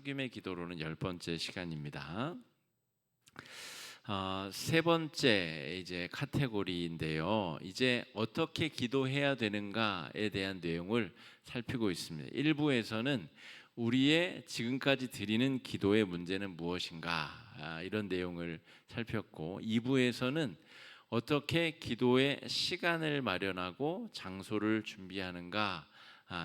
사귐의 기도로는 10번째 시간입니다. 세 번째 이제 카테고리인데요. 이제 어떻게 기도해야 되는가에 대한 내용을 살피고 있습니다. 1부에서는 우리의 지금까지 드리는 기도의 문제는 무엇인가 이런 내용을 살폈고, 2부에서는 어떻게 기도의 시간을 마련하고 장소를 준비하는가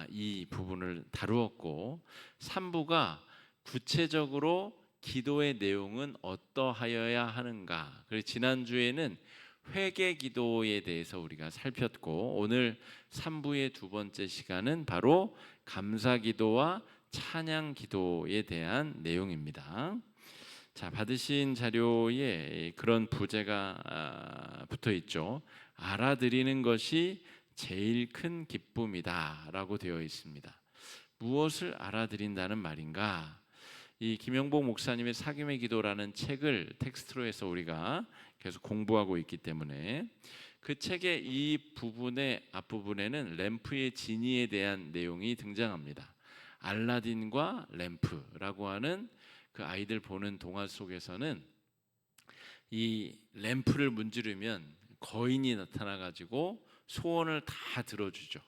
이 부분을 다루었고, 3부가 구체적으로 기도의 내용은 어떠하여야 하는가. 그리고 지난주에는 회개 기도에 대해서 우리가 살폈고, 오늘 3부의 두 번째 시간은 바로 감사 기도와 찬양 기도에 대한 내용입니다. 자, 받으신 자료에 그런 부제가 붙어 있죠. 알아들이는 것이 제일 큰 기쁨이다 라고 되어 있습니다. 무엇을 알아들인다는 말인가? 이 김영복 목사님의 사귐의 기도라는 책을 텍스트로 해서 우리가 계속 공부하고 있기 때문에 그 책의 이 부분의 앞부분에는 램프의 진이에 대한 내용이 등장합니다. 알라딘과 램프라고 하는 그 아이들 보는 동화 속에서는 이 램프를 문지르면 거인이 나타나 가지고 소원을 다 들어주죠.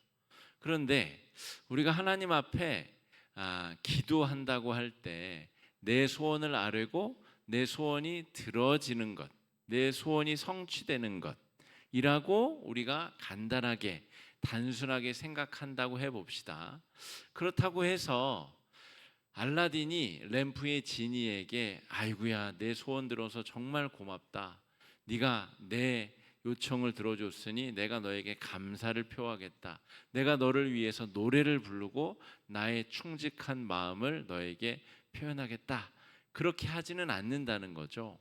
그런데 우리가 하나님 앞에 기도한다고 할 때 내 소원을 아뢰고 내 소원이 들어지는 것, 내 소원이 성취되는 것이라고 우리가 간단하게 단순하게 생각한다고 해봅시다. 그렇다고 해서 알라딘이 램프의 지니에게 아이고야 내 소원 들어서 정말 고맙다, 네가 내 요청을 들어줬으니 내가 너에게 감사를 표하겠다, 내가 너를 위해서 노래를 부르고 나의 충직한 마음을 너에게 표현하겠다, 그렇게 하지는 않는다는 거죠.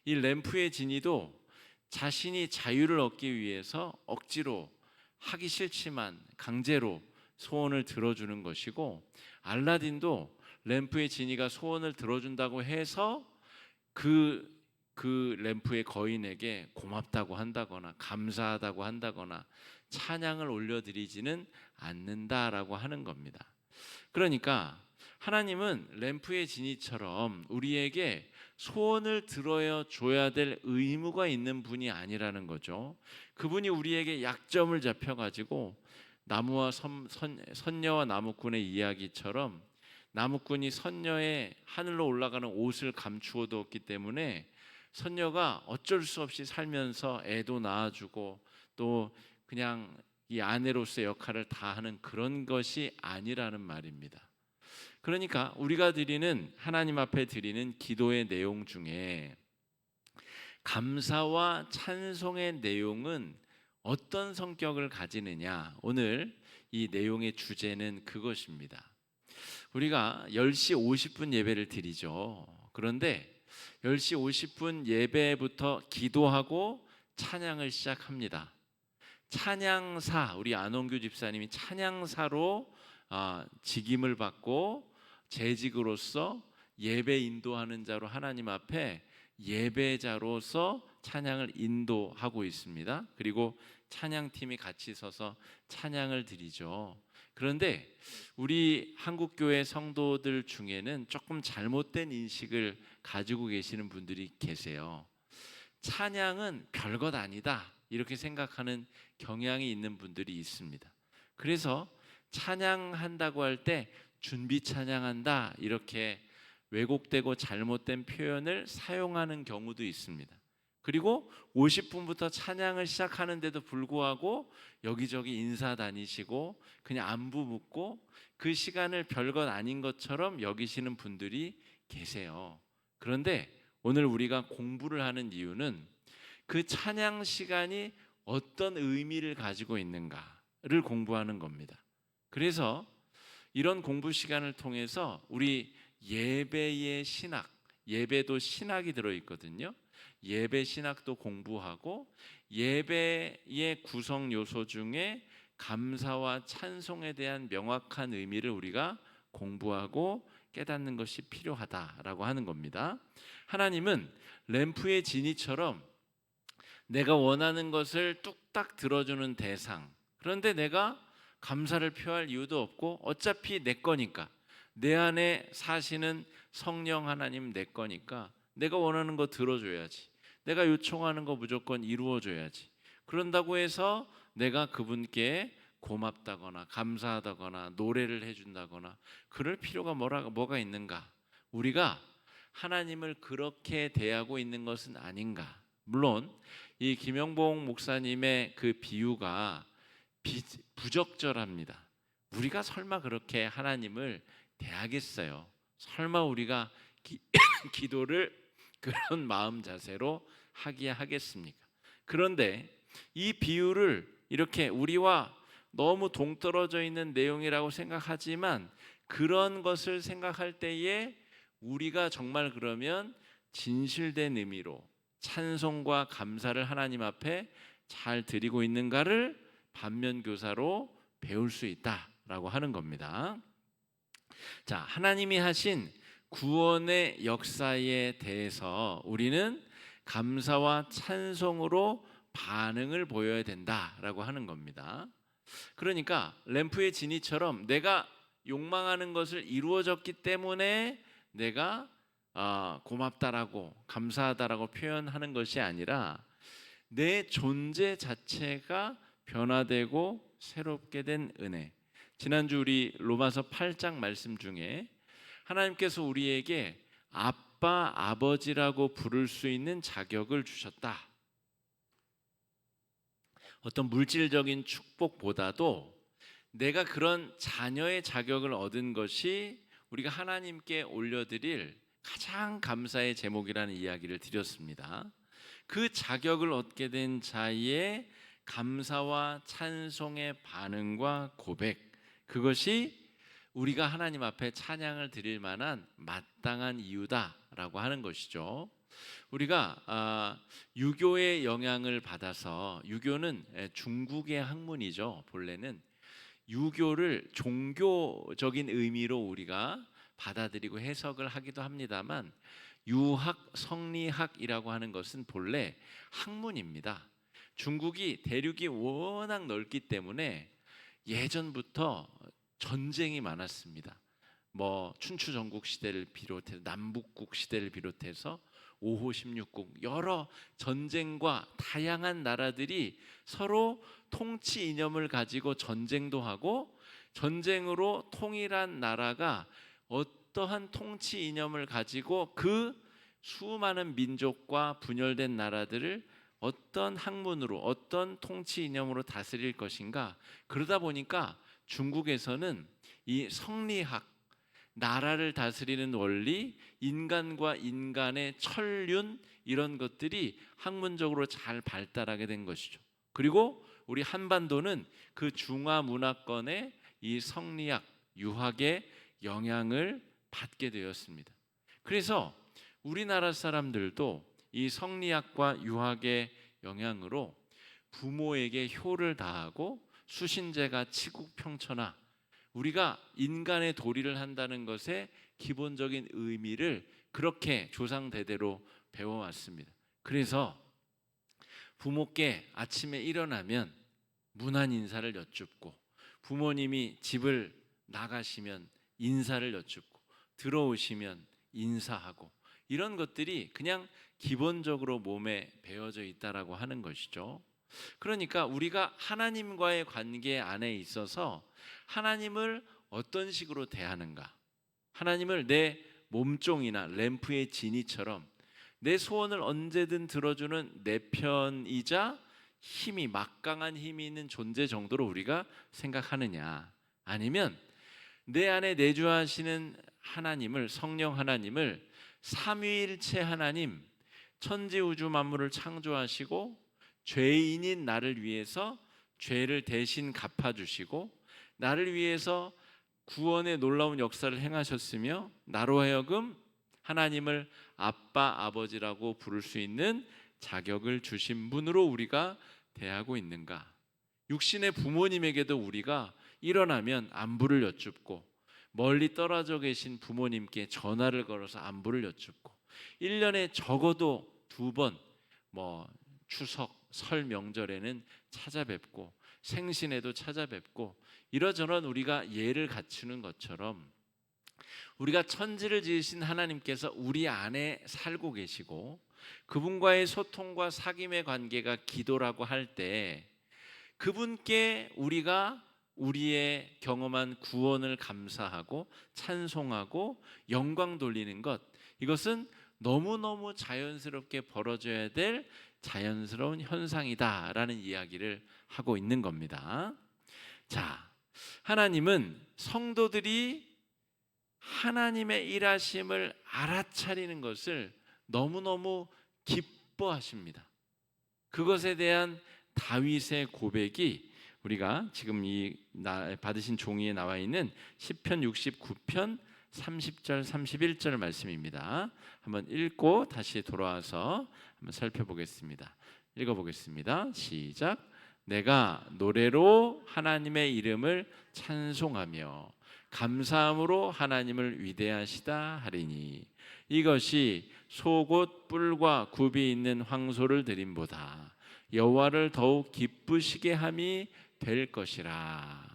이 램프의 지니도 자신이 자유를 얻기 위해서 억지로 하기 싫지만 강제로 소원을 들어주는 것이고, 알라딘도 램프의 지니가 소원을 들어준다고 해서 그 램프의 거인에게 고맙다고 한다거나 감사하다고 한다거나 찬양을 올려드리지는 않는다라고 하는 겁니다. 그러니까 하나님은 램프의 지니처럼 우리에게 소원을 들어야 줘야 될 의무가 있는 분이 아니라는 거죠. 그분이 우리에게 약점을 잡혀가지고 나무와 선녀와 나무꾼의 이야기처럼 나무꾼이 선녀의 하늘로 올라가는 옷을 감추어 두었기 때문에 선녀가 어쩔 수 없이 살면서 애도 낳아주고 또 그냥 이 아내로서의 역할을 다 하는 그런 것이 아니라는 말입니다. 그러니까 우리가 드리는 하나님 앞에 드리는 기도의 내용 중에 감사와 찬송의 내용은 어떤 성격을 가지느냐, 오늘 이 내용의 주제는 그것입니다. 우리가 10시 50분 예배를 드리죠. 그런데 10시 50분 예배부터 기도하고 찬양을 시작합니다. 찬양사, 우리 안원규 집사님이 찬양사로 직임을 받고 재직으로서 예배 인도하는 자로 하나님 앞에 예배자로서 찬양을 인도하고 있습니다. 그리고 찬양팀이 같이 서서 찬양을 드리죠. 그런데 우리 한국교회 성도들 중에는 조금 잘못된 인식을 가지고 계시는 분들이 계세요. 찬양은 별것 아니다 이렇게 생각하는 경향이 있는 분들이 있습니다. 그래서 찬양한다고 할 때 준비 찬양한다 이렇게 왜곡되고 잘못된 표현을 사용하는 경우도 있습니다. 그리고 50분부터 찬양을 시작하는데도 불구하고 여기저기 인사 다니시고 그냥 안부 묻고 그 시간을 별것 아닌 것처럼 여기시는 분들이 계세요. 그런데 오늘 우리가 공부를 하는 이유는 그 찬양 시간이 어떤 의미를 가지고 있는가를 공부하는 겁니다. 그래서 이런 공부 시간을 통해서 우리 예배의 신학, 예배도 신학이 들어있거든요. 예배 신학도 공부하고 예배의 구성 요소 중에 감사와 찬송에 대한 명확한 의미를 우리가 공부하고 깨닫는 것이 필요하다라고 하는 겁니다. 하나님은 램프의 지니처럼 내가 원하는 것을 뚝딱 들어주는 대상, 그런데 내가 감사를 표할 이유도 없고 어차피 내 거니까 내 안에 사시는 성령 하나님 내 거니까 내가 원하는 거 들어줘야지. 내가 요청하는 거 무조건 이루어줘야지. 그런다고 해서 내가 그분께 고맙다거나 감사하다거나 노래를 해준다거나 그럴 필요가 뭐가 있는가? 우리가 하나님을 그렇게 대하고 있는 것은 아닌가? 물론 이 김영봉 목사님의 그 비유가 부적절합니다. 우리가 설마 그렇게 하나님을 대하겠어요? 설마 우리가 기도를 그런 마음 자세로 하겠습니까? 그런데 이 비유를 이렇게 우리와 너무 동떨어져 있는 내용이라고 생각하지만 그런 것을 생각할 때에 우리가 정말 그러면 진실된 의미로 찬송과 감사를 하나님 앞에 잘 드리고 있는가를 반면교사로 배울 수 있다라고 하는 겁니다. 자, 하나님이 하신 구원의 역사에 대해서 우리는 감사와 찬송으로 반응을 보여야 된다라고 하는 겁니다. 그러니까 램프의 진이처럼 내가 욕망하는 것을 이루어졌기 때문에 내가 고맙다라고 감사하다라고 표현하는 것이 아니라 내 존재 자체가 변화되고 새롭게 된 은혜. 지난주 우리 로마서 8장 말씀 중에 하나님께서 우리에게 아빠, 아버지라고 부를 수 있는 자격을 주셨다. 어떤 물질적인 축복보다도 내가 그런 자녀의 자격을 얻은 것이 우리가 하나님께 올려드릴 가장 감사의 제목이라는 이야기를 드렸습니다. 그 자격을 얻게 된 자의 감사와 찬송의 반응과 고백, 그것이 우리가 하나님 앞에 찬양을 드릴 만한 마땅한 이유다라고 하는 것이죠. 우리가 유교의 영향을 받아서, 유교는 중국의 학문이죠. 본래는 유교를 종교적인 의미로 우리가 받아들이고 해석을 하기도 합니다만, 유학, 성리학이라고 하는 것은 본래 학문입니다. 중국이 대륙이 워낙 넓기 때문에 예전부터 전쟁이 많았습니다. 춘추 전국 시대를 비롯해서 남북국 시대를 비롯해서 5호 16국 여러 전쟁과 다양한 나라들이 서로 통치 이념을 가지고 전쟁도 하고, 전쟁으로 통일한 나라가 어떠한 통치 이념을 가지고 그 수많은 민족과 분열된 나라들을 어떤 학문으로, 어떤 통치 이념으로 다스릴 것인가. 그러다 보니까 중국에서는 이 성리학, 나라를 다스리는 원리, 인간과 인간의 천륜, 이런 것들이 학문적으로 잘 발달하게 된 것이죠. 그리고 우리 한반도는 그 중화 문화권의 이 성리학, 유학의 영향을 받게 되었습니다. 그래서 우리나라 사람들도 이 성리학과 유학의 영향으로 부모에게 효를 다하고 수신제가 치국평천하, 우리가 인간의 도리를 한다는 것의 기본적인 의미를 그렇게 조상대대로 배워왔습니다. 그래서 부모께 아침에 일어나면 문안 인사를 여쭙고, 부모님이 집을 나가시면 인사를 여쭙고, 들어오시면 인사하고, 이런 것들이 그냥 기본적으로 몸에 배어져 있다라고 하는 것이죠. 그러니까 우리가 하나님과의 관계 안에 있어서 하나님을 어떤 식으로 대하는가, 하나님을 내 몸종이나 램프의 진이처럼 내 소원을 언제든 들어주는 내 편이자 힘이, 막강한 힘이 있는 존재 정도로 우리가 생각하느냐, 아니면 내 안에 내주하시는 하나님을, 성령 하나님을 삼위일체 하나님, 천지우주 만물을 창조하시고 죄인인 나를 위해서 죄를 대신 갚아주시고 나를 위해서 구원의 놀라운 역사를 행하셨으며 나로 하여금 하나님을 아빠, 아버지라고 부를 수 있는 자격을 주신 분으로 우리가 대하고 있는가? 육신의 부모님에게도 우리가 일어나면 안부를 여쭙고, 멀리 떨어져 계신 부모님께 전화를 걸어서 안부를 여쭙고, 1년에 적어도 2번 추석, 설 명절에는 찾아뵙고, 생신에도 찾아뵙고, 이러저런 우리가 예를 갖추는 것처럼 우리가 천지를 지으신 하나님께서 우리 안에 살고 계시고 그분과의 소통과 사귐의 관계가 기도라고 할 때 그분께 우리가 우리의 경험한 구원을 감사하고 찬송하고 영광 돌리는 것, 이것은 너무너무 자연스럽게 벌어져야 될 자연스러운 현상이다라는 이야기를 하고 있는 겁니다. 자, 하나님은 성도들이 하나님의 일하심을 알아차리는 것을 너무너무 기뻐하십니다. 그것에 대한 다윗의 고백이 우리가 지금 받으신 종이에 나와 있는 시편 69편 30절 31절 말씀입니다. 한번 읽고 다시 돌아와서 한번 살펴보겠습니다. 읽어보겠습니다. 시작. 내가 노래로 하나님의 이름을 찬송하며 감사함으로 하나님을 위대하시다 하리니 이것이 속옷 뿔과 굽이 있는 황소를 드림보다 여호와를 더욱 기쁘시게 함이 될 것이라.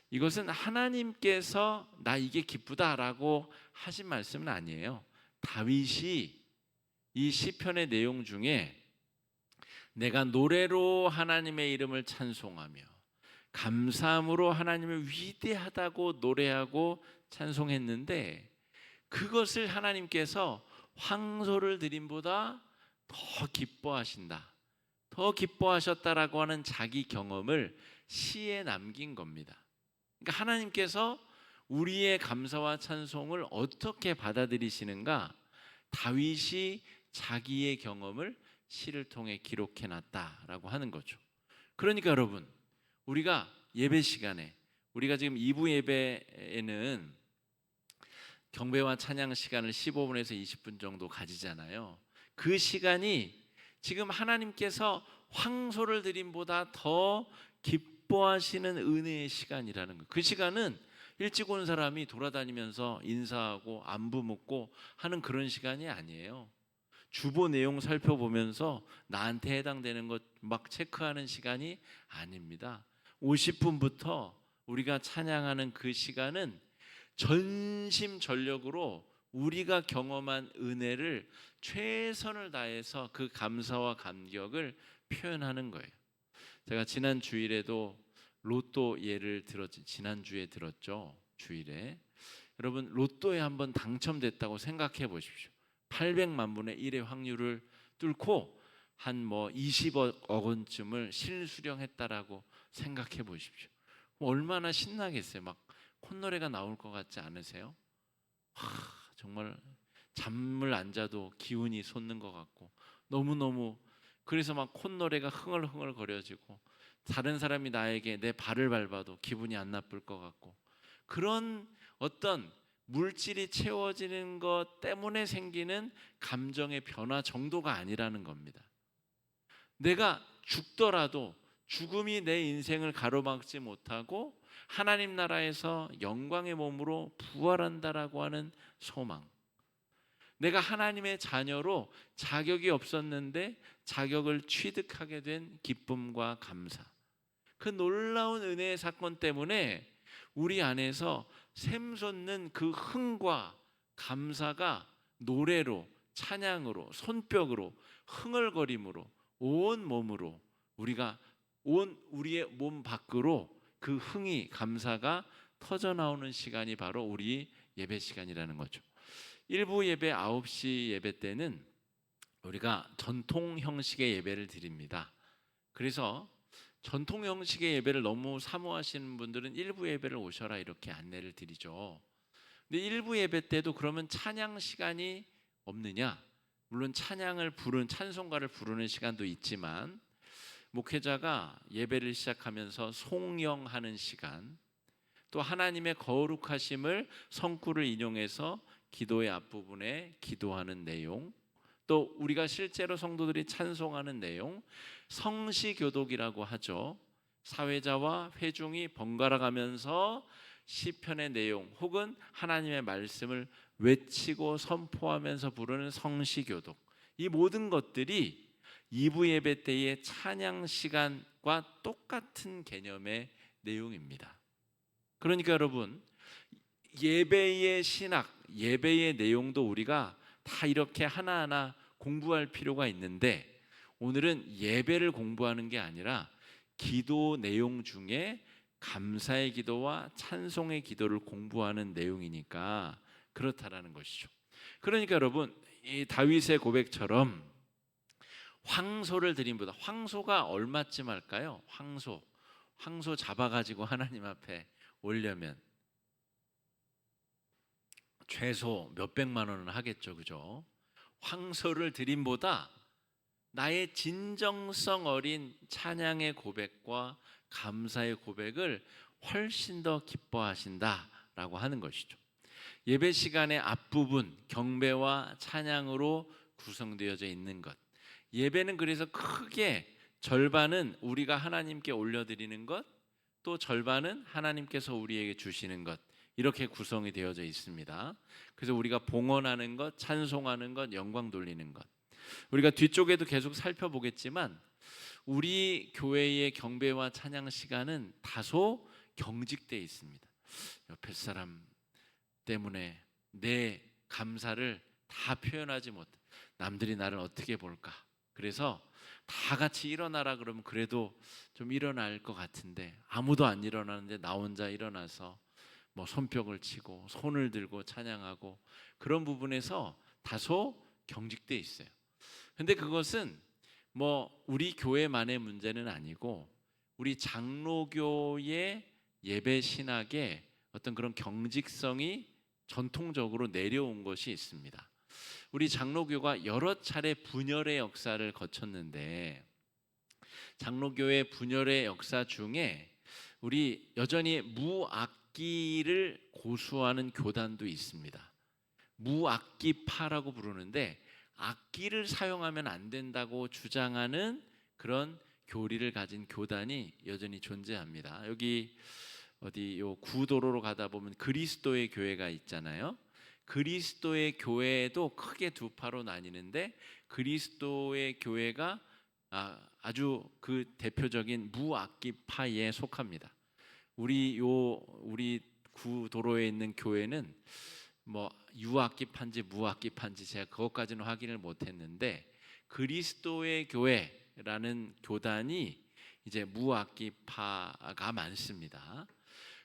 이것은 하나님께서 나 이게 기쁘다라고 하신 말씀은 아니에요. 다윗이 이 시편의 내용 중에 내가 노래로 하나님의 이름을 찬송하며 감사함으로 하나님을 위대하다고 노래하고 찬송했는데 그것을 하나님께서 황소를 드림보다 더 기뻐하신다, 더 기뻐하셨다라고 하는 자기 경험을 시에 남긴 겁니다. 그러니까 하나님께서 우리의 감사와 찬송을 어떻게 받아들이시는가, 다윗이 자기의 경험을 시를 통해 기록해 놨다라고 하는 거죠. 그러니까 여러분, 우리가 예배 시간에, 우리가 지금 2부 예배에는 경배와 찬양 시간을 15분에서 20분 정도 가지잖아요. 그 시간이 지금 하나님께서 황소를 드림보다 더 기뻐하시는 은혜의 시간이라는 거예요. 그 시간은 일찍 온 사람이 돌아다니면서 인사하고 안부 묻고 하는 그런 시간이 아니에요. 주보 내용 살펴보면서 나한테 해당되는 것 막 체크하는 시간이 아닙니다. 50분부터 우리가 찬양하는 그 시간은 전심전력으로 우리가 경험한 은혜를 최선을 다해서 그 감사와 감격을 표현하는 거예요. 제가 지난 주일에도 로또 예를 지난주에 들었죠. 주일에. 여러분, 로또에 한번 당첨됐다고 생각해 보십시오. 800만 분의 1의 확률을 뚫고 한 20억 원쯤을 실수령했다라고 생각해 보십시오. 얼마나 신나겠어요. 막 콧노래가 나올 것 같지 않으세요? 정말 잠을 안 자도 기운이 솟는 것 같고 너무너무, 그래서 막 콧노래가 흥얼흥얼 거려지고 다른 사람이 나에게 내 발을 밟아도 기분이 안 나쁠 것 같고, 그런 어떤 물질이 채워지는 것 때문에 생기는 감정의 변화 정도가 아니라는 겁니다. 내가 죽더라도 죽음이 내 인생을 가로막지 못하고 하나님 나라에서 영광의 몸으로 부활한다라고 하는 소망, 내가 하나님의 자녀로 자격이 없었는데 자격을 취득하게 된 기쁨과 감사, 그 놀라운 은혜의 사건 때문에 우리 안에서 샘솟는 그 흥과 감사가 노래로, 찬양으로, 손뼉으로, 흥얼거림으로 온 몸으로, 우리의 몸 밖으로 그 흥이, 감사가 터져나오는 시간이 바로 우리 예배 시간이라는 거죠. 1부 예배 9시 예배 때는 우리가 전통 형식의 예배를 드립니다. 그래서 전통 형식의 예배를 너무 사모하시는 분들은 1부 예배를 오셔라 이렇게 안내를 드리죠. 근데 1부 예배 때도 그러면 찬양 시간이 없느냐? 물론 찬송가를 부르는 시간도 있지만 목회자가 예배를 시작하면서 송영하는 시간, 또 하나님의 거룩하심을 성구를 인용해서 기도의 앞부분에 기도하는 내용, 또 우리가 실제로 성도들이 찬송하는 내용, 성시교독이라고 하죠. 사회자와 회중이 번갈아 가면서 시편의 내용 혹은 하나님의 말씀을 외치고 선포하면서 부르는 성시교독, 이 모든 것들이 2부 예배 때의 찬양 시간과 똑같은 개념의 내용입니다. 그러니까 여러분, 예배의 신학, 예배의 내용도 우리가 다 이렇게 하나하나 공부할 필요가 있는데, 오늘은 예배를 공부하는 게 아니라 기도 내용 중에 감사의 기도와 찬송의 기도를 공부하는 내용이니까 그렇다라는 것이죠. 그러니까 여러분, 이 다윗의 고백처럼 황소를 드림보다, 황소가 얼마쯤 할까요? 황소 잡아가지고 하나님 앞에 올려면 최소 몇백만 원은 하겠죠, 그죠? 황소를 드림보다 나의 진정성 어린 찬양의 고백과 감사의 고백을 훨씬 더 기뻐하신다라고 하는 것이죠. 예배 시간의 앞부분 경배와 찬양으로 구성되어져 있는 것. 예배는 그래서 크게 절반은 우리가 하나님께 올려드리는 것, 또 절반은 하나님께서 우리에게 주시는 것, 이렇게 구성이 되어져 있습니다. 그래서 우리가 봉헌하는 것, 찬송하는 것, 영광 돌리는 것. 우리가 뒤쪽에도 계속 살펴보겠지만 우리 교회의 경배와 찬양 시간은 다소 경직되어 있습니다. 옆에 사람 때문에 내 감사를 다 표현하지 못, 남들이 나를 어떻게 볼까? 그래서 다 같이 일어나라 그러면 그래도 좀 일어날 것 같은데 아무도 안 일어나는데 나 혼자 일어나서 뭐 손뼉을 치고 손을 들고 찬양하고, 그런 부분에서 다소 경직돼 있어요. 근데 그것은 뭐 우리 교회만의 문제는 아니고 우리 장로교의 예배 신학의 어떤 그런 경직성이 전통적으로 내려온 것이 있습니다. 우리 장로교가 여러 차례 분열의 역사를 거쳤는데, 장로교의 분열의 역사 중에 우리 여전히 무악기를 고수하는 교단도 있습니다. 무악기파라고 부르는데, 악기를 사용하면 안 된다고 주장하는 그런 교리를 가진 교단이 여전히 존재합니다. 여기 어디 요 구도로로 가다 보면 그리스도의 교회가 있잖아요. 그리스도의 교회도 크게 두 파로 나뉘는데, 그리스도의 교회가 아주 그 대표적인 무악기파에 속합니다. 우리 구도로에 있는 교회는 뭐 유악기파인지 무악기파인지 제가 그것까지는 확인을 못했는데, 그리스도의 교회라는 교단이 이제 무악기파가 많습니다.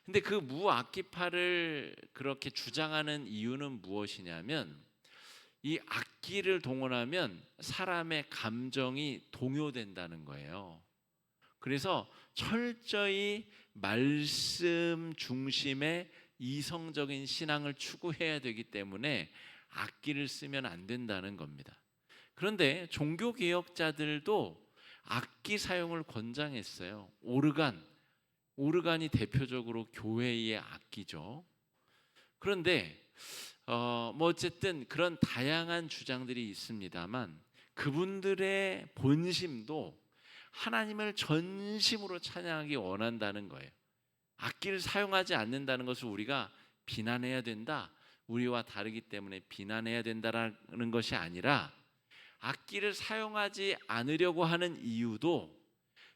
근데 그 무악기파를 그렇게 주장하는 이유는 무엇이냐면, 이 악기를 동원하면 사람의 감정이 동요된다는 거예요. 그래서 철저히 말씀 중심의 이성적인 신앙을 추구해야 되기 때문에 악기를 쓰면 안 된다는 겁니다. 그런데 종교개혁자들도 악기 사용을 권장했어요. 오르간이 대표적으로 교회의 악기죠. 그런데 뭐 어쨌든 그런 다양한 주장들이 있습니다만, 그분들의 본심도 하나님을 전심으로 찬양하기 원한다는 거예요. 악기를 사용하지 않는다는 것을 우리가 비난해야 된다, 우리와 다르기 때문에 비난해야 된다는 것이 아니라, 악기를 사용하지 않으려고 하는 이유도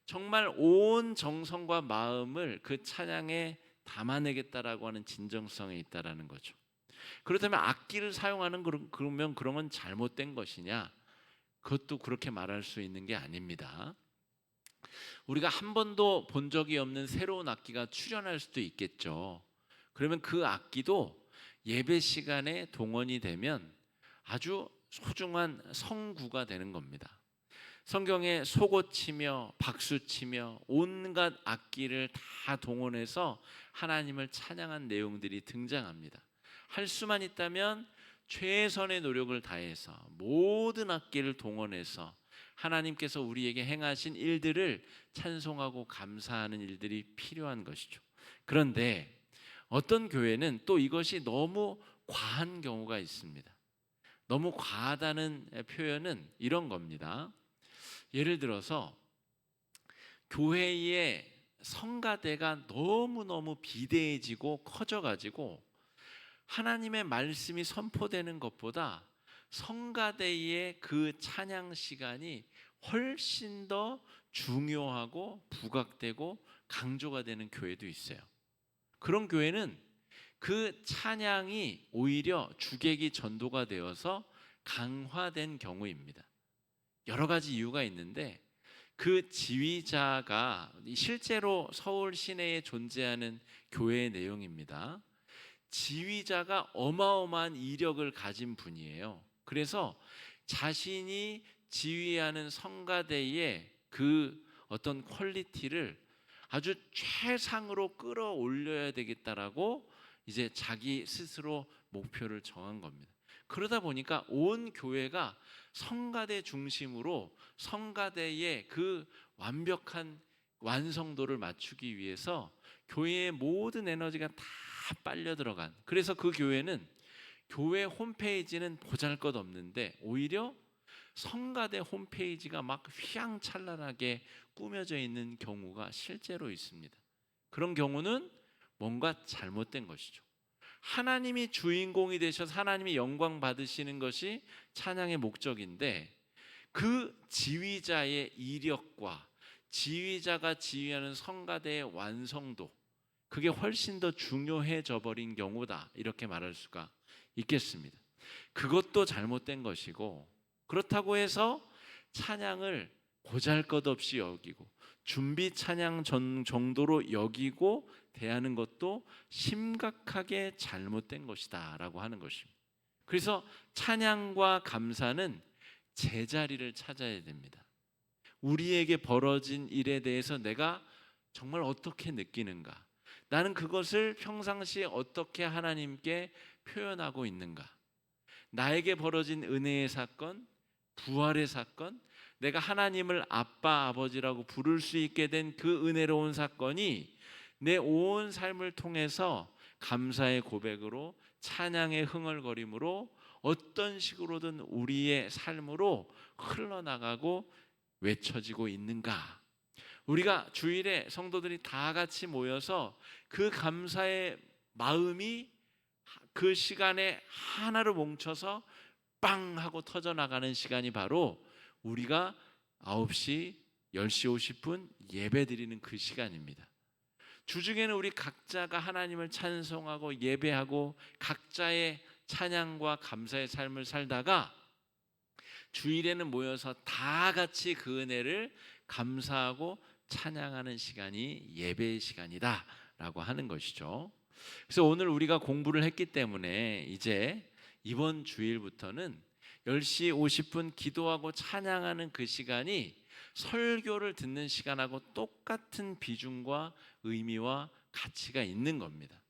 정말 온 정성과 마음을 그 찬양에 담아내겠다라고 하는 진정성에 있다라는 거죠. 그렇다면 악기를 사용하는 그러면 그런 건 잘못된 것이냐? 그것도 그렇게 말할 수 있는 게 아닙니다. 우리가 한 번도 본 적이 없는 새로운 악기가 출현할 수도 있겠죠. 그러면 그 악기도 예배 시간에 동원이 되면 아주 소중한 성구가 되는 겁니다. 성경에 속옷치며 박수치며 온갖 악기를 다 동원해서 하나님을 찬양한 내용들이 등장합니다. 할 수만 있다면 최선의 노력을 다해서 모든 악기를 동원해서 하나님께서 우리에게 행하신 일들을 찬송하고 감사하는 일들이 필요한 것이죠. 그런데 어떤 교회는 또 이것이 너무 과한 경우가 있습니다. 너무 과하다는 표현은 이런 겁니다. 예를 들어서 교회의 성가대가 너무너무 비대해지고 커져가지고 하나님의 말씀이 선포되는 것보다 성가대의 그 찬양 시간이 훨씬 더 중요하고 부각되고 강조가 되는 교회도 있어요. 그런 교회는 그 찬양이 오히려 주객이 전도가 되어서 강화된 경우입니다. 여러 가지 이유가 있는데 그 지휘자가 실제로 서울 시내에 존재하는 교회의 내용입니다. 지휘자가 어마어마한 이력을 가진 분이에요. 그래서 자신이 지휘하는 성가대의 그 어떤 퀄리티를 아주 최상으로 끌어올려야 되겠다라고 이제 자기 스스로 목표를 정한 겁니다. 그러다 보니까 온 교회가 성가대 중심으로 성가대의 그 완벽한 완성도를 맞추기 위해서 교회의 모든 에너지가 다 빨려 들어간, 그래서 그 교회는 교회 홈페이지는 보잘것없는데 오히려 성가대 홈페이지가 막 휘황찬란하게 꾸며져 있는 경우가 실제로 있습니다. 그런 경우는 뭔가 잘못된 것이죠. 하나님이 주인공이 되셔서 하나님이 영광 받으시는 것이 찬양의 목적인데 그 지휘자의 이력과 지휘자가 지휘하는 성가대의 완성도, 그게 훨씬 더 중요해져 버린 경우다, 이렇게 말할 수가 있겠습니다. 그것도 잘못된 것이고, 그렇다고 해서 찬양을 보잘것없이 여기고 준비 찬양 정도로 여기고 대하는 것도 심각하게 잘못된 것이다 라고 하는 것입니다. 그래서 찬양과 감사는 제자리를 찾아야 됩니다. 우리에게 벌어진 일에 대해서 내가 정말 어떻게 느끼는가, 나는 그것을 평상시에 어떻게 하나님께 표현하고 있는가, 나에게 벌어진 은혜의 사건, 부활의 사건, 내가 하나님을 아빠, 아버지라고 부를 수 있게 된 그 은혜로운 사건이 내 온 삶을 통해서 감사의 고백으로, 찬양의 흥얼거림으로, 어떤 식으로든 우리의 삶으로 흘러나가고 외쳐지고 있는가. 우리가 주일에 성도들이 다 같이 모여서 그 감사의 마음이 그 시간에 하나로 뭉쳐서 빵 하고 터져나가는 시간이 바로 우리가 9시, 10시 50분 예배 드리는 그 시간입니다. 주중에는 우리 각자가 하나님을 찬송하고 예배하고 각자의 찬양과 감사의 삶을 살다가 주일에는 모여서 다 같이 그 은혜를 감사하고 찬양하는 시간이 예배의 시간이다 라고 하는 것이죠. 그래서 오늘 우리가 공부를 했기 때문에 이제 이번 주일부터는 10시 50분 기도하고 찬양하는 그 시간이 설교를 듣는 시간하고 똑같은 비중과 의미와 가치가 있는 겁니다.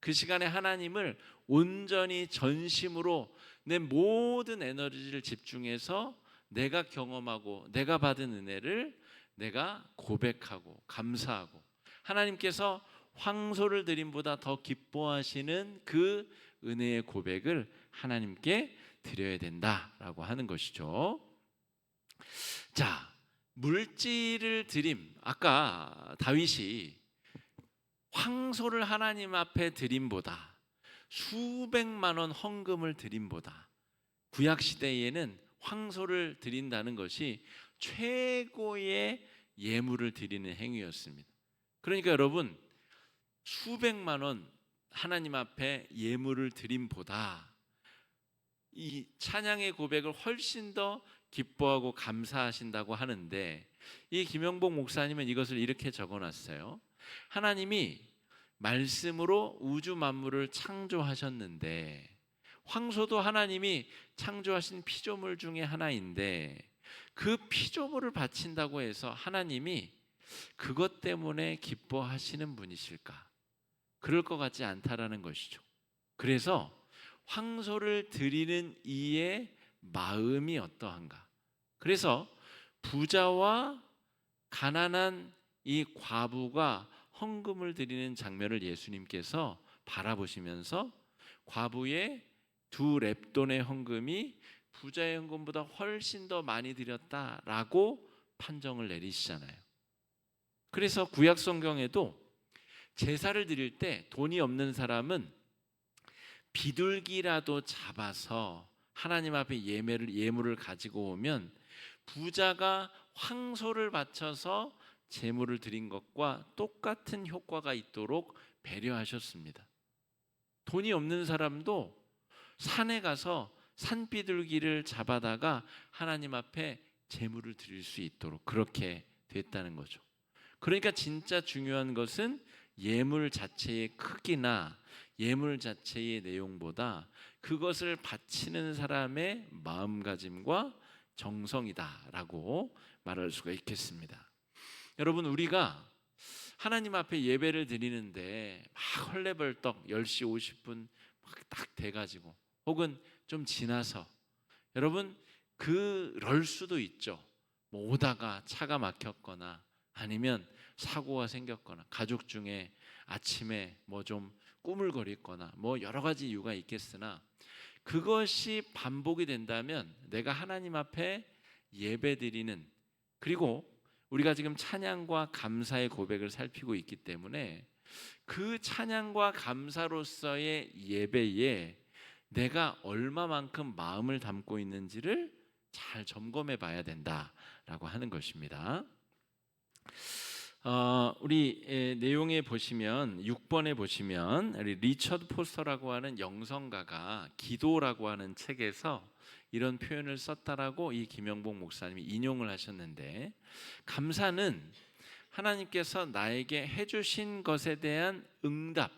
그 시간에 하나님을 온전히 전심으로 내 모든 에너지를 집중해서 내가 경험하고 내가 받은 은혜를 내가 고백하고 감사하고 하나님께서 황소를 드림보다 더 기뻐하시는 그 은혜의 고백을 하나님께 드려야 된다라고 하는 것이죠. 자, 물질을 드림, 아까 다윗이 황소를 하나님 앞에 드림보다 수백만 원 헌금을 드림보다, 구약 시대에는 황소를 드린다는 것이 최고의 예물을 드리는 행위였습니다. 그러니까 여러분, 수백만 원 하나님 앞에 예물을 드림보다 이 찬양의 고백을 훨씬 더 기뻐하고 감사하신다고 하는데, 이 김영복 목사님은 이것을 이렇게 적어놨어요. 하나님이 말씀으로 우주 만물을 창조하셨는데, 황소도 하나님이 창조하신 피조물 중에 하나인데 그 피조물을 바친다고 해서 하나님이 그것 때문에 기뻐하시는 분이실까? 그럴 것 같지 않다라는 것이죠. 그래서 황소를 드리는 이의 마음이 어떠한가? 그래서 부자와 가난한 이 과부가 헌금을 드리는 장면을 예수님께서 바라보시면서 과부의 2렙돈의 헌금이 부자의 헌금보다 훨씬 더 많이 드렸다라고 판정을 내리시잖아요. 그래서 구약 성경에도 제사를 드릴 때 돈이 없는 사람은 비둘기라도 잡아서 하나님 앞에 예물을 가지고 오면 부자가 황소를 바쳐서 제물을 드린 것과 똑같은 효과가 있도록 배려하셨습니다. 돈이 없는 사람도 산에 가서 산비둘기를 잡아다가 하나님 앞에 제물을 드릴 수 있도록 그렇게 됐다는 거죠. 그러니까 진짜 중요한 것은 예물 자체의 크기나 예물 자체의 내용보다 그것을 바치는 사람의 마음가짐과 정성이다라고 말할 수가 있겠습니다. 여러분, 우리가 하나님 앞에 예배를 드리는데 막 헐레벌떡 10시 50분 막 딱 돼가지고 혹은 좀 지나서 여러분 그럴 수도 있죠. 뭐 오다가 차가 막혔거나 아니면 사고가 생겼거나 가족 중에 아침에 뭐 좀 꾸물거리거나 뭐 여러 가지 이유가 있겠으나 그것이 반복이 된다면 내가 하나님 앞에 예배드리는, 그리고 우리가 지금 찬양과 감사의 고백을 살피고 있기 때문에 그 찬양과 감사로서의 예배에 내가 얼마만큼 마음을 담고 있는지를 잘 점검해 봐야 된다라고 하는 것입니다. 우리 내용에 보시면 6번에 보시면 우리 리처드 포스터라고 하는 영성가가 기도라고 하는 책에서 이런 표현을 썼다라고 이 김영복 목사님이 인용을 하셨는데, 감사는 하나님께서 나에게 해주신 것에 대한 응답,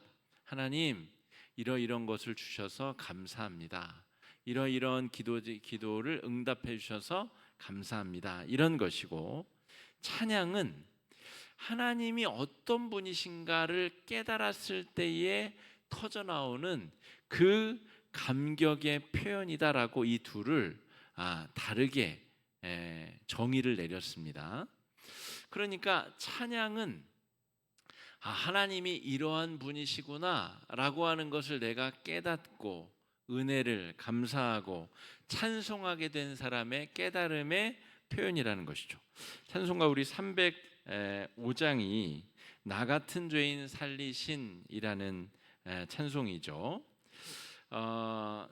하나님 이러이런 것을 주셔서 감사합니다, 이러이러한 기도를 응답해 주셔서 감사합니다, 이런 것이고, 찬양은 하나님이 어떤 분이신가를 깨달았을 때에 터져나오는 그 감격의 표현이다라고 이 둘을 다르게 정의를 내렸습니다. 그러니까 찬양은 하나님이 이러한 분이시구나 라고 하는 것을 내가 깨닫고 은혜를 감사하고 찬송하게 된 사람의 깨달음의 표현이라는 것이죠. 찬송가 우리 305장이 나 같은 죄인 살리신이라는 찬송이죠.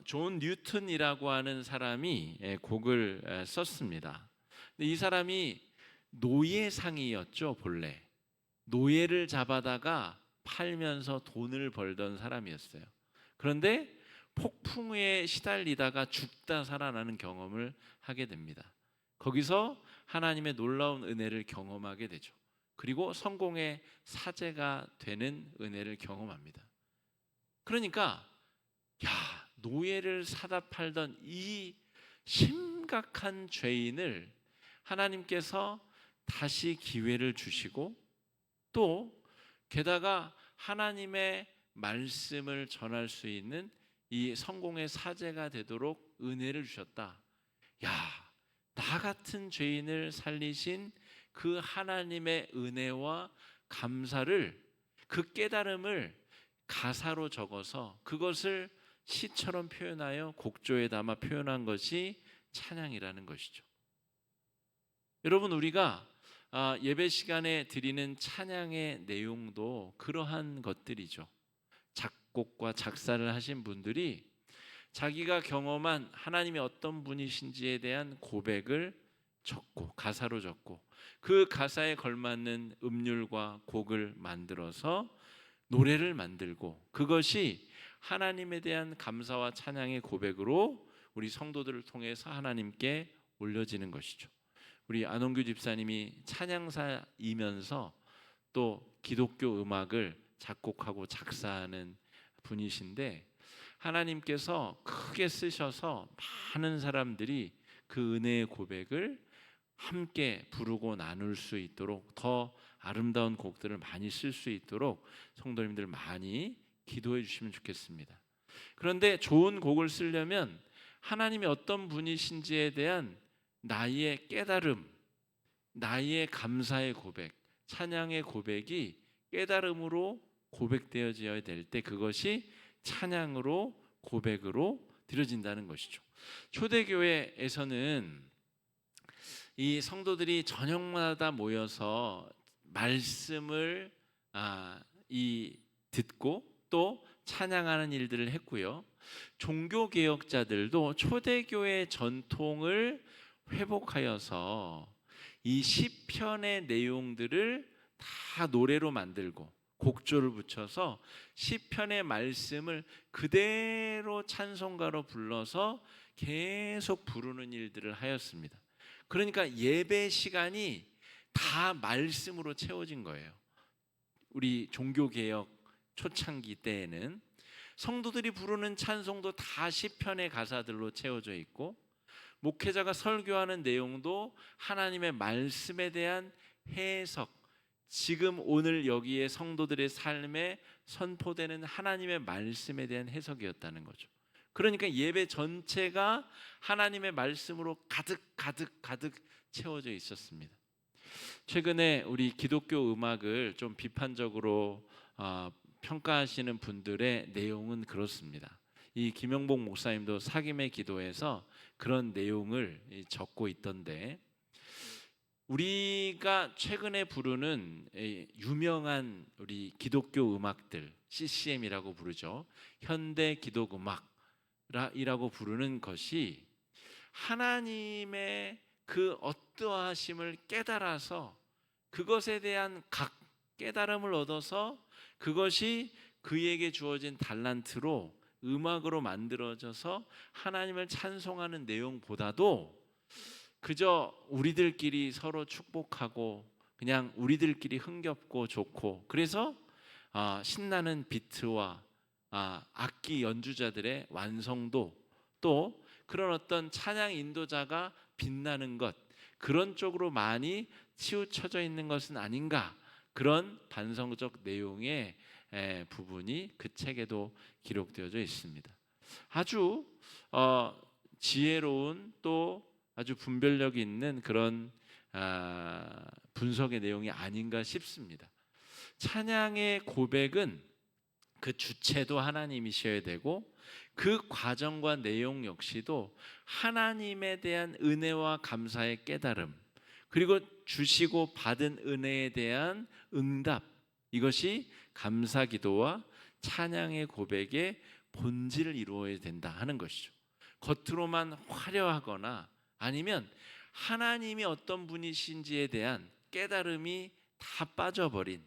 존 뉴턴이라고 하는 사람이 곡을 썼습니다. 근데 이 사람이 노예상이었죠. 본래 노예를 잡아다가 팔면서 돈을 벌던 사람이었어요. 그런데 폭풍에 시달리다가 죽다 살아나는 경험을 하게 됩니다. 거기서 하나님의 놀라운 은혜를 경험하게 되죠. 그리고 성공의 사제가 되는 은혜를 경험합니다. 그러니까 노예를 사다 팔던 이 심각한 죄인을 하나님께서 다시 기회를 주시고 또 게다가 하나님의 말씀을 전할 수 있는 이 성공의 사제가 되도록 은혜를 주셨다. 나 같은 죄인을 살리신 그 하나님의 은혜와 감사를, 그 깨달음을 가사로 적어서 그것을 시처럼 표현하여 곡조에 담아 표현한 것이 찬양이라는 것이죠. 여러분, 우리가 예배 시간에 드리는 찬양의 내용도 그러한 것들이죠. 작곡과 작사를 하신 분들이 자기가 경험한 하나님이 어떤 분이신지에 대한 고백을 적고 가사로 적고 그 가사에 걸맞는 음률과 곡을 만들어서 노래를 만들고 그것이 하나님에 대한 감사와 찬양의 고백으로 우리 성도들을 통해서 하나님께 올려지는 것이죠. 우리 안홍규 집사님이 찬양사이면서 또 기독교 음악을 작곡하고 작사하는 분이신데 하나님께서 크게 쓰셔서 많은 사람들이 그 은혜의 고백을 함께 부르고 나눌 수 있도록 더 아름다운 곡들을 많이 쓸 수 있도록 성도님들 많이 기도해 주시면 좋겠습니다. 그런데 좋은 곡을 쓰려면 하나님이 어떤 분이신지에 대한 나의 깨달음, 나의 감사의 고백, 찬양의 고백이 깨달음으로 고백되어져야 될 때 그것이 찬양으로 고백으로 드려진다는 것이죠. 초대교회에서는 이 성도들이 저녁마다 모여서 말씀을 듣고 또 찬양하는 일들을 했고요. 종교개혁자들도 초대교회 전통을 회복하여서 이 시편의 내용들을 다 노래로 만들고 곡조를 붙여서 시편의 말씀을 그대로 찬송가로 불러서 계속 부르는 일들을 하였습니다. 그러니까 예배 시간이 다 말씀으로 채워진 거예요. 우리 종교개혁 초창기 때에는 성도들이 부르는 찬송도 다 시편의 가사들로 채워져 있고, 목회자가 설교하는 내용도 하나님의 말씀에 대한 해석, 지금 오늘 여기에 성도들의 삶에 선포되는 하나님의 말씀에 대한 해석이었다는 거죠. 그러니까 예배 전체가 하나님의 말씀으로 가득 채워져 있었습니다. 최근에 우리 기독교 음악을 좀 비판적으로 평가하시는 분들의 내용은 그렇습니다. 이 김영복 목사님도 사김의 기도에서 그런 내용을 적고 있던데, 우리가 최근에 부르는 유명한 우리 기독교 음악들, CCM이라고 부르죠. 현대 기독 음악이라고 부르는 것이 하나님의 그 어떠하심을 깨달아서 그것에 대한 깨달음을 얻어서 그것이 그에게 주어진 달란트로 음악으로 만들어져서 하나님을 찬송하는 내용보다도 그저 우리들끼리 서로 축복하고 그냥 우리들끼리 흥겹고 좋고, 그래서 신나는 비트와 악기 연주자들의 완성도, 또 그런 어떤 찬양 인도자가 빛나는 것, 그런 쪽으로 많이 치우쳐져 있는 것은 아닌가, 그런 반성적 내용의 부분이 그 책에도 기록되어져 있습니다. 아주 지혜로운 또 아주 분별력 있는 그런 분석의 내용이 아닌가 싶습니다. 찬양의 고백은 그 주체도 하나님이셔야 되고, 그 과정과 내용 역시도 하나님에 대한 은혜와 감사의 깨달음, 그리고 주시고 받은 은혜에 대한 응답, 이것이 감사 기도와 찬양의 고백의 본질을 이루어야 된다 하는 것이죠. 겉으로만 화려하거나 아니면 하나님이 어떤 분이신지에 대한 깨달음이 다 빠져버린,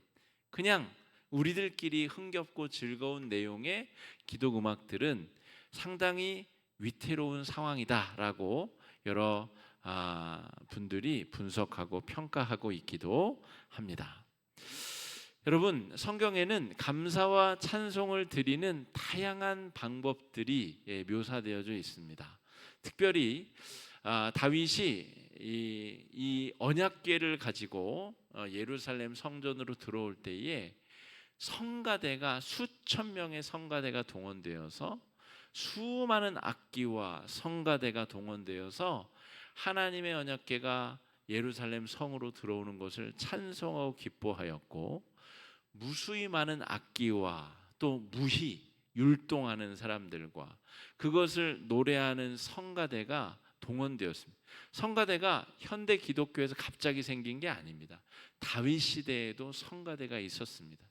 그냥 우리들끼리 흥겹고 즐거운 내용의 기독 음악들은 상당히 위태로운 상황이다라고 여러 분들이 분석하고 평가하고 있기도 합니다. 여러분, 성경에는 감사와 찬송을 드리는 다양한 방법들이 묘사되어져 있습니다. 특별히 다윗이 이 언약궤를 가지고 예루살렘 성전으로 들어올 때에 성가대가 수천 명의 성가대가 동원되어서 수많은 악기와 성가대가 동원되어서 하나님의 언약궤가 예루살렘 성으로 들어오는 것을 찬송하고 기뻐하였고, 무수히 많은 악기와 또 무희 율동하는 사람들과 그것을 노래하는 성가대가 동원되었습니다. 성가대가 현대 기독교에서 갑자기 생긴 게 아닙니다. 다윗 시대에도 성가대가 있었습니다.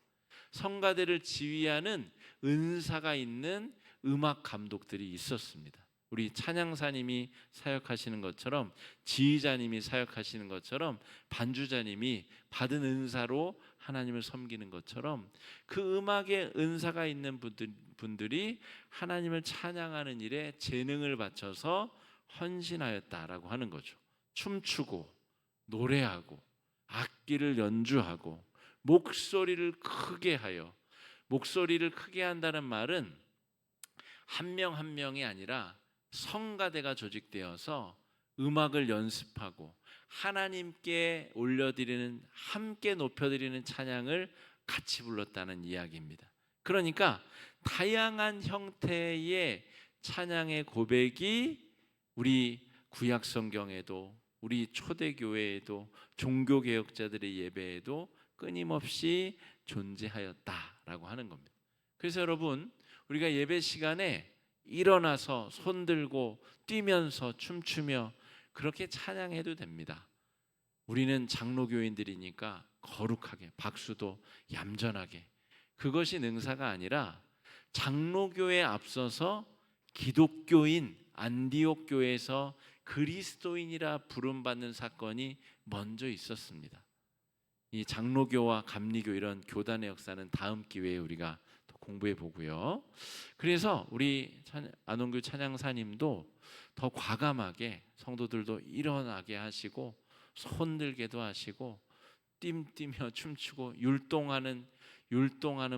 성가대를 지휘하는 은사가 있는 음악 감독들이 있었습니다. 우리 찬양사님이 사역하시는 것처럼, 지휘자님이 사역하시는 것처럼, 반주자님이 받은 은사로 하나님을 섬기는 것처럼 그 음악에 은사가 있는 분들이 하나님을 찬양하는 일에 재능을 바쳐서 헌신하였다라고 하는 거죠. 춤추고 노래하고 악기를 연주하고 목소리를 크게 하여, 목소리를 크게 한다는 말은 한 명 한 명이 아니라 성가대가 조직되어서 음악을 연습하고 하나님께 올려드리는, 함께 높여드리는 찬양을 같이 불렀다는 이야기입니다. 그러니까 다양한 형태의 찬양의 고백이 우리 구약 성경에도, 우리 초대교회에도, 종교개혁자들의 예배에도 끊임없이 존재하였다라고 하는 겁니다. 그래서 여러분, 우리가 예배 시간에 일어나서 손들고 뛰면서 춤추며 그렇게 찬양해도 됩니다. 우리는 장로교인들이니까 거룩하게, 박수도 얌전하게, 그것이 능사가 아니라 장로교에 앞서서 기독교인 안디옥 교회에서 그리스도인이라 부름받는 사건이 먼저 있었습니다. 이 장로교와 감리교 이런 교단의 역사는 다음 기회에 우리가 더 공부해 보고요. 그래서 우리 안원교 찬양사님도 더 과감하게 성도들도 일어나게 하시고 손들게도 하시고 띵뛰며 춤추고 율동하는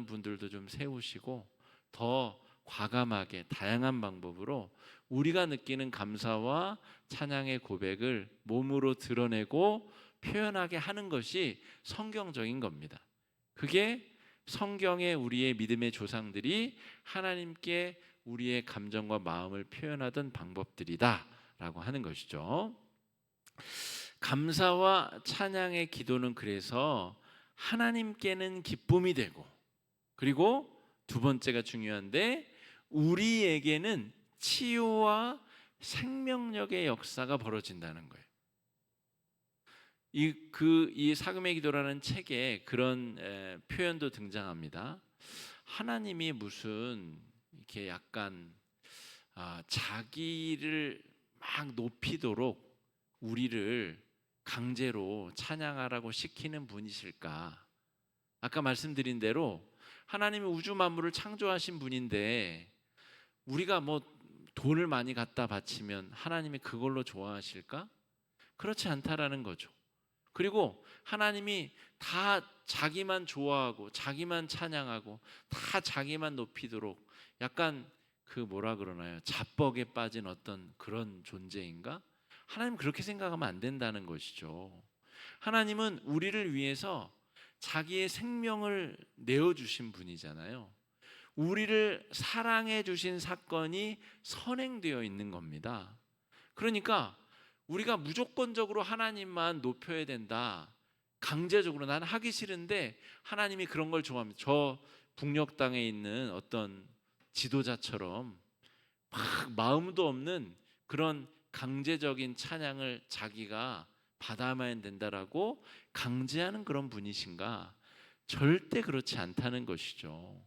분들도 좀 세우시고 더 과감하게 다양한 방법으로 우리가 느끼는 감사와 찬양의 고백을 몸으로 드러내고 표현하게 하는 것이 성경적인 겁니다. 그게 성경에 우리의 믿음의 조상들이 하나님께 우리의 감정과 마음을 표현하던 방법들이다라고 하는 것이죠. 감사와 찬양의 기도는 그래서 하나님께는 기쁨이 되고, 그리고 두 번째가 중요한데 우리에게는 치유와 생명력의 역사가 벌어진다는 거예요. 이 사금의 기도라는 책에 그런 표현도 등장합니다. 하나님이 무슨 이렇게 약간 자기를 막 높이도록 우리를 강제로 찬양하라고 시키는 분이실까? 아까 말씀드린 대로 하나님이 우주 만물을 창조하신 분인데 우리가 뭐 돈을 많이 갖다 바치면 하나님이 그걸로 좋아하실까? 그렇지 않다라는 거죠. 그리고 하나님이 다 자기만 좋아하고 자기만 찬양하고 다 자기만 높이도록 약간 그 뭐라 그러나요? 자뻑에 빠진 어떤 그런 존재인가? 하나님 그렇게 생각하면 안 된다는 것이죠. 하나님은 우리를 위해서 자기의 생명을 내어주신 분이잖아요. 우리를 사랑해 주신 사건이 선행되어 있는 겁니다. 그러니까 우리가 무조건적으로 하나님만 높여야 된다, 강제적으로 나는 하기 싫은데 하나님이 그런 걸 좋아합니다. 저 북녘 땅에 있는 어떤 지도자처럼 막 마음도 없는 그런 강제적인 찬양을 자기가 받아야만 된다라고 강제하는 그런 분이신가? 절대 그렇지 않다는 것이죠.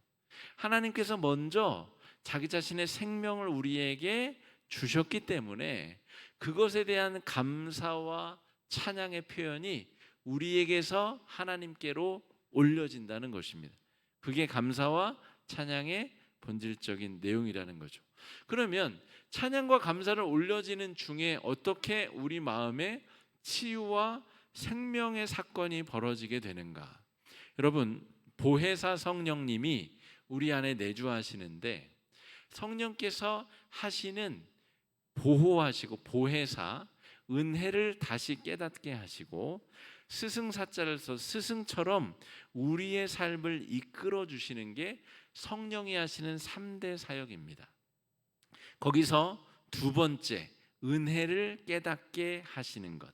하나님께서 먼저 자기 자신의 생명을 우리에게 주셨기 때문에 그것에 대한 감사와 찬양의 표현이 우리에게서 하나님께로 올려진다는 것입니다. 그게 감사와 찬양의 본질적인 내용이라는 거죠. 그러면 찬양과 감사를 올려지는 중에 어떻게 우리 마음에 치유와 생명의 사건이 벌어지게 되는가? 여러분, 보혜사 성령님이 우리 안에 내주하시는데 성령께서 하시는 보호하시고 보혜사, 은혜를 다시 깨닫게 하시고 스승사자를 써 스승처럼 우리의 삶을 이끌어 주시는 게 성령이 하시는 3대 사역입니다. 거기서 두 번째, 은혜를 깨닫게 하시는 것.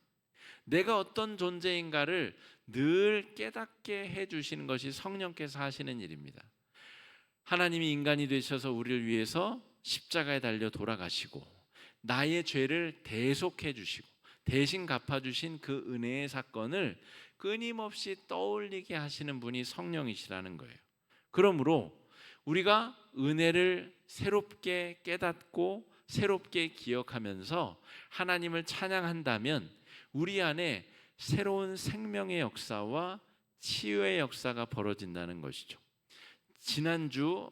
내가 어떤 존재인가를 늘 깨닫게 해주시는 것이 성령께서 하시는 일입니다. 하나님이 인간이 되셔서 우리를 위해서 십자가에 달려 돌아가시고 나의 죄를 대속해 주시고 대신 갚아주신 그 은혜의 사건을 끊임없이 떠올리게 하시는 분이 성령이시라는 거예요. 그러므로 우리가 은혜를 새롭게 깨닫고 새롭게 기억하면서 하나님을 찬양한다면 우리 안에 새로운 생명의 역사와 치유의 역사가 벌어진다는 것이죠. 지난주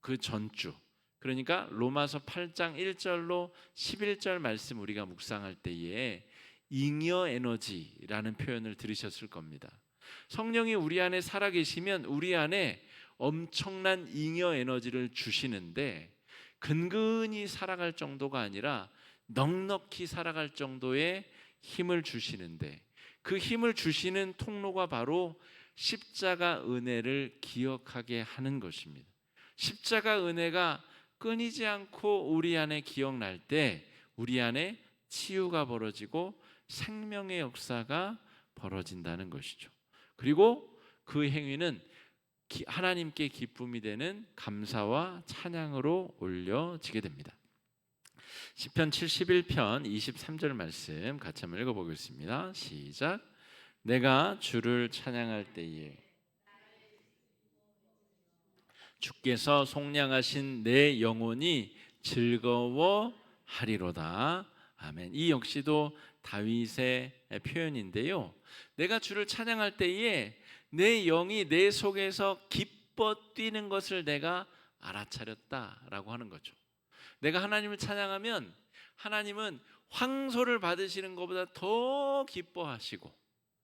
그 전주, 그러니까 로마서 8장 1절로 11절 말씀 우리가 묵상할 때에 잉여 에너지라는 표현을 들으셨을 겁니다. 성령이 우리 안에 살아계시면 우리 안에 엄청난 잉여 에너지를 주시는데 근근히 살아갈 정도가 아니라 넉넉히 살아갈 정도의 힘을 주시는데 그 힘을 주시는 통로가 바로 십자가 은혜를 기억하게 하는 것입니다. 십자가 은혜가 끊이지 않고 우리 안에 기억날 때 우리 안에 치유가 벌어지고 생명의 역사가 벌어진다는 것이죠. 그리고 그 행위는 하나님께 기쁨이 되는 감사와 찬양으로 올려지게 됩니다. 시편 71편 23절 말씀 같이 한번 읽어보겠습니다. 시작. 내가 주를 찬양할 때에 주께서 속량하신 내 영혼이 즐거워하리로다. 아멘. 이 역시도 다윗의 표현인데요. 내가 주를 찬양할 때에 내 영이 내 속에서 기뻐 뛰는 것을 내가 알아차렸다라고 하는 거죠. 내가 하나님을 찬양하면 하나님은 황소를 받으시는 것보다 더 기뻐하시고,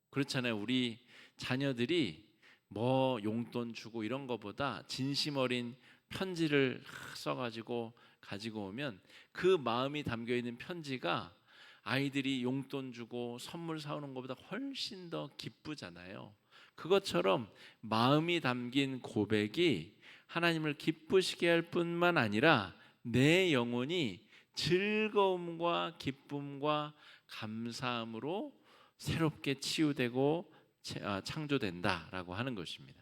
그렇잖아요. 우리 자녀들이 뭐 용돈 주고 이런 것보다 진심 어린 편지를 써가지고 가지고 오면 그 마음이 담겨 있는 편지가 아이들이 용돈 주고 선물 사오는 것보다 훨씬 더 기쁘잖아요. 그것처럼 마음이 담긴 고백이 하나님을 기쁘시게 할 뿐만 아니라 내 영혼이 즐거움과 기쁨과 감사함으로 새롭게 치유되고 창조된다라고 하는 것입니다.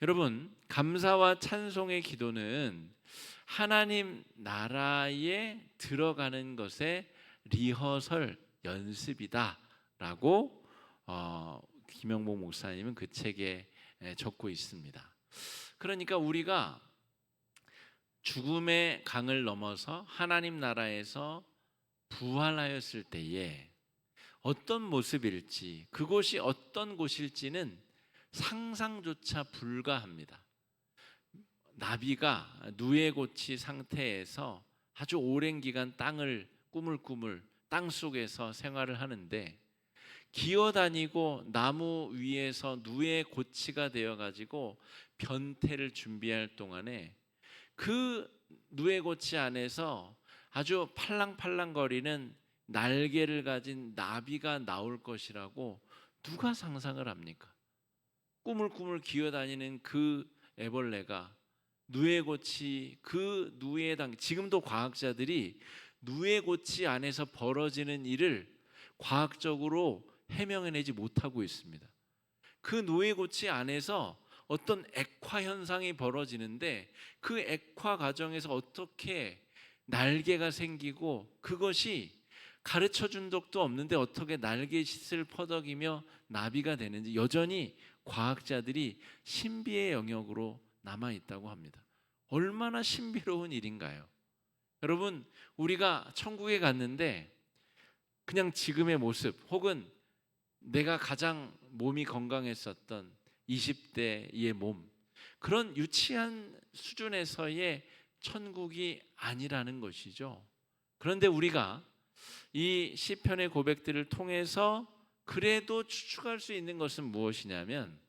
여러분, 감사와 찬송의 기도는 하나님 나라에 들어가는 것의 리허설 연습이다라고 김영복 목사님은 그 책에 적고 있습니다. 그러니까 우리가 죽음의 강을 넘어서 하나님 나라에서 부활하였을 때에 어떤 모습일지, 그곳이 어떤 곳일지는 상상조차 불가합니다. 나비가 누에고치 상태에서 아주 오랜 기간 땅을 꾸물꾸물 땅 속에서 생활을 하는데, 기어다니고 나무 위에서 누에고치가 되어가지고 변태를 준비할 동안에 그 누에고치 안에서 아주 팔랑팔랑거리는 날개를 가진 나비가 나올 것이라고 누가 상상을 합니까? 꾸물꾸물 기어다니는 그 애벌레가 누에고치, 그 누에당, 지금도 과학자들이 누에고치 안에서 벌어지는 일을 과학적으로 해명해내지 못하고 있습니다. 그 누에고치 안에서 어떤 액화 현상이 벌어지는데 그 액화 과정에서 어떻게 날개가 생기고, 그것이 가르쳐 준 적도 없는데 어떻게 날개짓을 퍼덕이며 나비가 되는지 여전히 과학자들이 신비의 영역으로 남아있다고 합니다. 얼마나 신비로운 일인가요? 여러분, 우리가 천국에 갔는데 그냥 지금의 모습, 혹은 내가 가장 몸이 건강했었던 20대의 몸, 그런 유치한 수준에서의 천국이 아니라는 것이죠. 그런데 우리가 이 시편의 고백들을 통해서 그래도 추측할 수 있는 것은 무엇이냐면,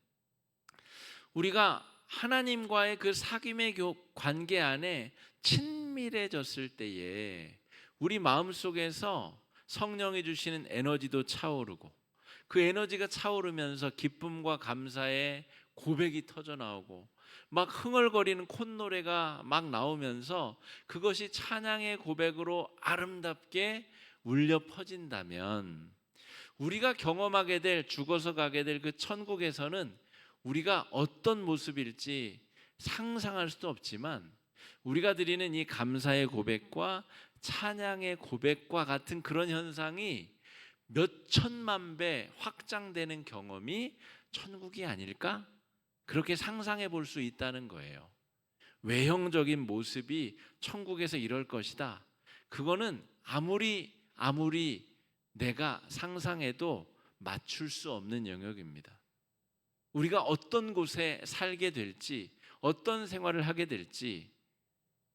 우리가 하나님과의 그 사귐의 관계 안에 친밀해졌을 때에 우리 마음속에서 성령이 주시는 에너지도 차오르고, 그 에너지가 차오르면서 기쁨과 감사의 고백이 터져 나오고 막 흥얼거리는 콧노래가 막 나오면서 그것이 찬양의 고백으로 아름답게 울려 퍼진다면, 우리가 경험하게 될, 죽어서 가게 될 그 천국에서는 우리가 어떤 모습일지 상상할 수도 없지만, 우리가 드리는 이 감사의 고백과 찬양의 고백과 같은 그런 현상이 몇 천만 배 확장되는 경험이 천국이 아닐까? 그렇게 상상해 볼 수 있다는 거예요. 외형적인 모습이 천국에서 이럴 것이다, 그거는 아무리 내가 상상해도 맞출 수 없는 영역입니다. 우리가 어떤 곳에 살게 될지, 어떤 생활을 하게 될지,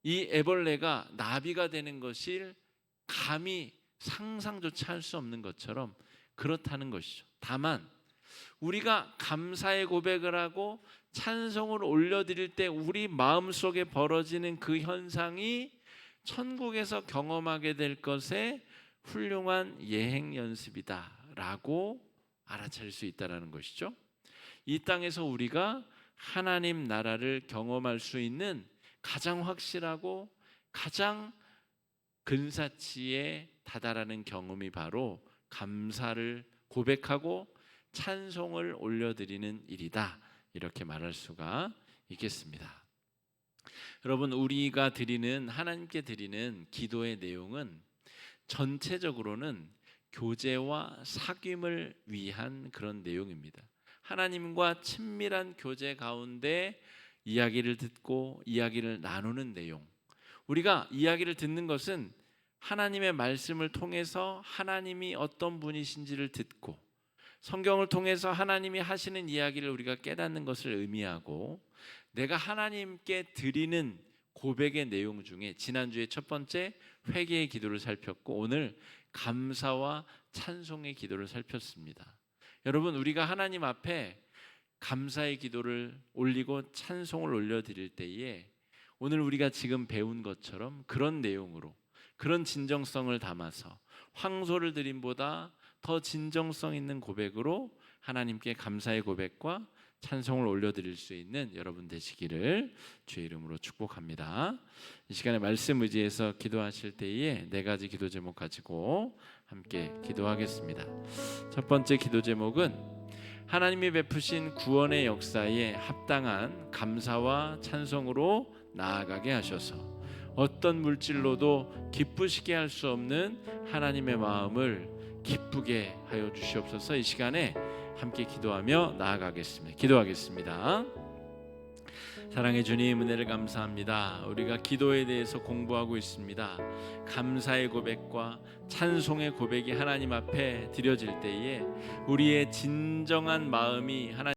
이 애벌레가 나비가 되는 것을 감히 상상조차 할 수 없는 것처럼 그렇다는 것이죠. 다만 우리가 감사의 고백을 하고 찬송을 올려드릴 때 우리 마음속에 벌어지는 그 현상이 천국에서 경험하게 될 것의 훌륭한 예행 연습이다라고 알아차릴 수 있다는 것이죠. 이 땅에서 우리가 하나님 나라를 경험할 수 있는 가장 확실하고 가장 근사치에 다다라는 경험이 바로 감사를 고백하고 찬송을 올려드리는 일이다, 이렇게 말할 수가 있겠습니다. 여러분, 우리가 드리는, 하나님께 드리는 기도의 내용은 전체적으로는 교제와 사귐을 위한 그런 내용입니다. 하나님과 친밀한 교제 가운데 이야기를 듣고 이야기를 나누는 내용, 우리가 이야기를 듣는 것은 하나님의 말씀을 통해서 하나님이 어떤 분이신지를 듣고 성경을 통해서 하나님이 하시는 이야기를 우리가 깨닫는 것을 의미하고, 내가 하나님께 드리는 고백의 내용 중에 지난주에 첫 번째 회개의 기도를 살폈고 오늘 감사와 찬송의 기도를 살폈습니다. 여러분, 우리가 하나님 앞에 감사의 기도를 올리고 찬송을 올려드릴 때에 오늘 우리가 지금 배운 것처럼 그런 내용으로, 그런 진정성을 담아서 황소를 드림보다 더 진정성 있는 고백으로 하나님께 감사의 고백과 찬송을 올려드릴 수 있는 여러분 되시기를 주의 이름으로 축복합니다. 이 시간에 말씀 의지해서 기도하실 때에 네 가지 기도 제목 가지고 함께 기도하겠습니다. 첫 번째 기도 제목은 하나님이 베푸신 구원의 역사에 합당한 감사와 찬송으로 나아가게 하셔서 어떤 물질로도 기쁘시게 할 수 없는 하나님의 마음을 기쁘게 하여 주시옵소서. 이 시간에 함께 기도하며 나아가겠습니다. 기도하겠습니다. 사랑의 주님, 은혜를 감사합니다. 우리가 기도에 대해서 공부하고 있습니다. 감사의 고백과 찬송의 고백이 하나님 앞에 드려질 때에 우리의 진정한 마음이 하나님